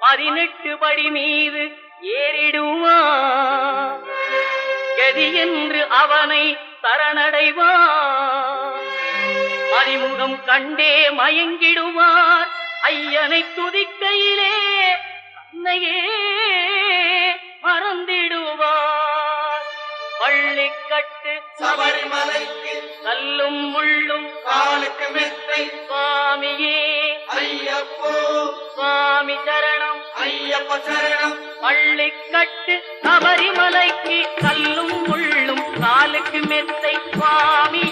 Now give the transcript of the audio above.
18 படி மீது ஏறிடுவான். கதி என்று அவனை சரணடைவான். அறிமுகம் கண்டே மயங்கிடுவார். ஐயனை துதிக்கையிலே தன்னையே மறந்திடுவார். பள்ளிக்கட்டு சபரிமலைக்கு கல்லும் முள்ளும் காலுக்கு மெத்தை சுவாமியே ஐயப்போ சுவாமி சரணம் ஐயப்ப சரணம். பள்ளிக்கட்டு சபரிமலைக்கு கல்லும் முள்ளும் காலுக்கு மெத்தை சுவாமி